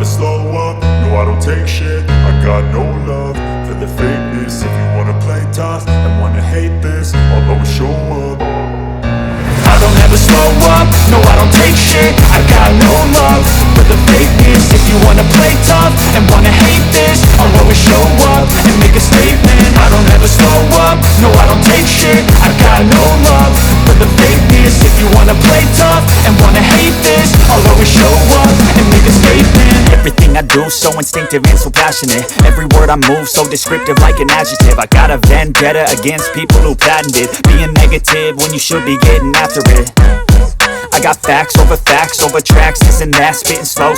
slow up, no I don't take shit. I got no love for the fakeness. If you wanna play tough and wanna hate this, I'll always show up. I don't ever slow up, no I don't take shit. I got no love for the fakeness. If you wanna play tough and wanna hate this, I'll always show up and make a statement. I don't ever slow up, no I don't take shit. I got no love for the fakeness. If you wanna play tough and wanna hate this, I'll always show up and make a statement. Everything I do so instinctive and so passionate. Every word I move so descriptive like an adjective. I got a vendetta against people who patented being negative when you should be getting after it. I got facts over tracks, isn't that spitting slow?